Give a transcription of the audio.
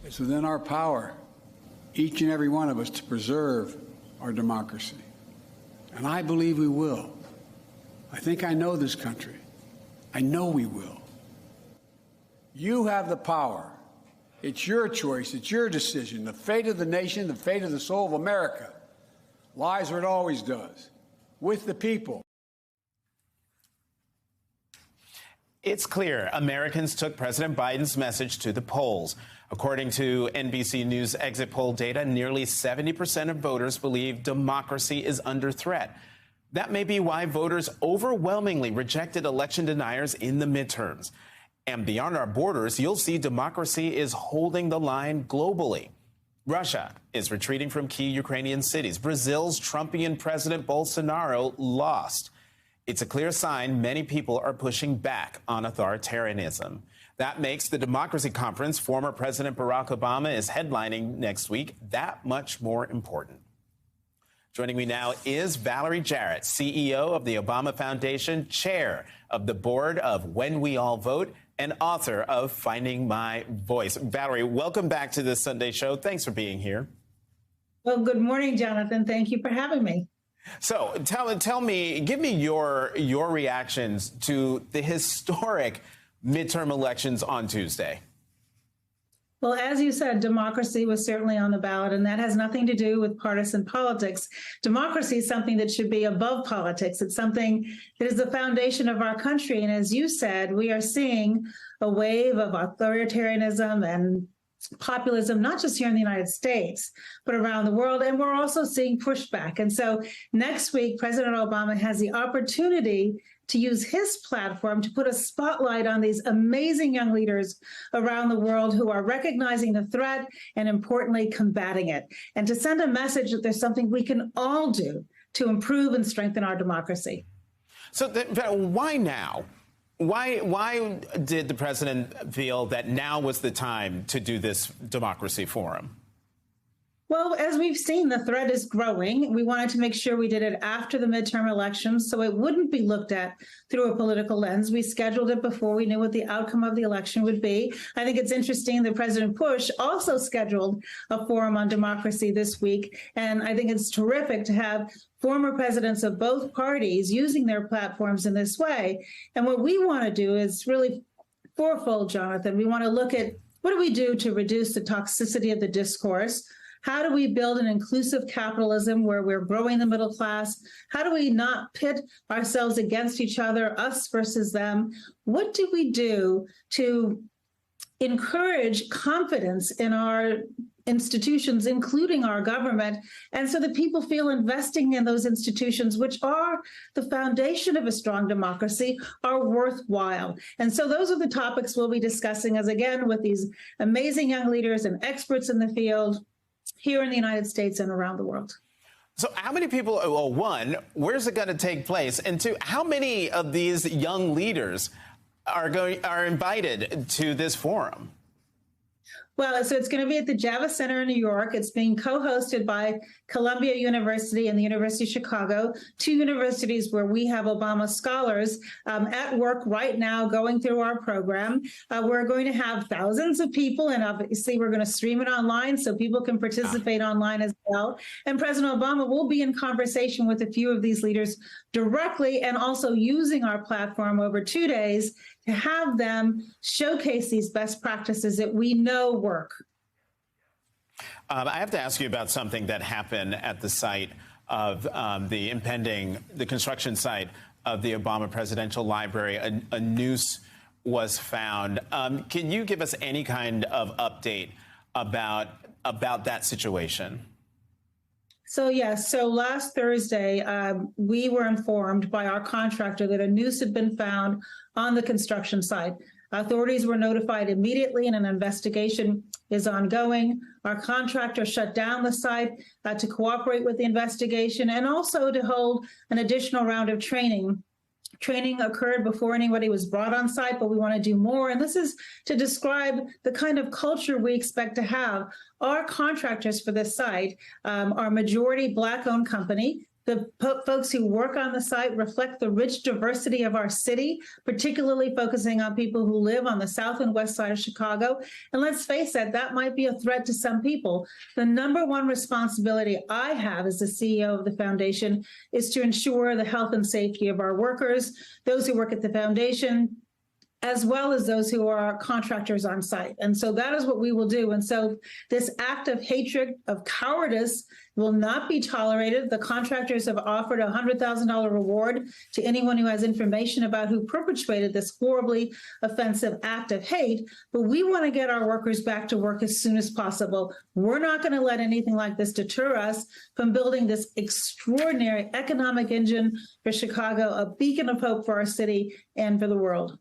It's within our power, each and every one of us, to preserve our democracy. And I believe we will. I think I know this country. I know we will. You have the power. It's your choice. It's your decision. The fate of the nation, the fate of the soul of America lies where it always does, with the people. It's clear Americans took President Biden's message to the polls. According to NBC News exit poll data, nearly 70% of voters believe democracy is under threat. That may be why voters overwhelmingly rejected election deniers in the midterms. And beyond our borders, you'll see democracy is holding the line globally. Russia is retreating from key Ukrainian cities. Brazil's Trumpian President Bolsonaro lost. It's a clear sign many people are pushing back on authoritarianism. That makes the Democracy Conference former President Barack Obama is headlining next week that much more important. Joining me now is Valerie Jarrett, CEO of the Obama Foundation, chair of the board of When We All Vote, and author of Finding My Voice. Valerie, welcome back to this Sunday show. Thanks for being here. Well, good morning, Jonathan. Thank you for having me. So tell me, give me your reactions to the historic midterm elections on Tuesday. Well, as you said, democracy was certainly on the ballot, and that has nothing to do with partisan politics. Democracy is something that should be above politics. It's something that is the foundation of our country. And as you said, we are seeing a wave of authoritarianism and populism, not just here in the United States, but around the world. And we're also seeing pushback. And so next week, President Obama has the opportunity to use his platform to put a spotlight on these amazing young leaders around the world who are recognizing the threat and, importantly, combating it, and to send a message that there's something we can all do to improve and strengthen our democracy. So why now? Why did the president feel that now was the time to do this democracy forum? Well, as we've seen, the threat is growing. We wanted to make sure we did it after the midterm elections so it wouldn't be looked at through a political lens. We scheduled it before we knew what the outcome of the election would be. I think it's interesting that President Bush also scheduled a forum on democracy this week. And I think it's terrific to have former presidents of both parties using their platforms in this way. And what we want to do is really fourfold, Jonathan. We want to look at what do we do to reduce the toxicity of the discourse? How do we build an inclusive capitalism where we're growing the middle class? How do we not pit ourselves against each other, us versus them? What do we do to encourage confidence in our institutions, including our government, and so that people feel investing in those institutions, which are the foundation of a strong democracy, are worthwhile? And so those are the topics we'll be discussing, as again, with these amazing young leaders and experts in the field here in the United States and around the world. So how many people, well, one, where's it going to take place? And two, how many of these young leaders are invited to this forum? Well, so it's going to be at the Javits Center in New York. It's being co-hosted by Columbia University and the University of Chicago, two universities where we have Obama scholars at work right now going through our program. We're going to have thousands of people, and obviously we're going to stream it online so people can participate online as well. And President Obama will be in conversation with a few of these leaders directly, and also using our platform over 2 days to have them showcase these best practices that we know work. I have to ask you about something that happened at the site of the construction site of the Obama Presidential Library. A noose was found. Can you give us any kind of update about that situation? So, yes. So last Thursday, we were informed by our contractor that a noose had been found on the construction site. Authorities were notified immediately, and an investigation is ongoing. Our contractor shut down the site to cooperate with the investigation and also to hold an additional round of training. Training occurred before anybody was brought on site, but we want to do more. And this is to describe the kind of culture we expect to have. Our contractors for this site are majority Black-owned company. The folks who work on the site reflect the rich diversity of our city, particularly focusing on people who live on the south and west side of Chicago. And let's face it, that might be a threat to some people. The number one responsibility I have as the CEO of the foundation is to ensure the health and safety of our workers, those who work at the foundation, as well as those who are contractors on site. And so that is what we will do. And so this act of hatred, of cowardice, will not be tolerated. The contractors have offered a $100,000 reward to anyone who has information about who perpetrated this horribly offensive act of hate. But we want to get our workers back to work as soon as possible. We're not going to let anything like this deter us from building this extraordinary economic engine for Chicago, a beacon of hope for our city and for the world.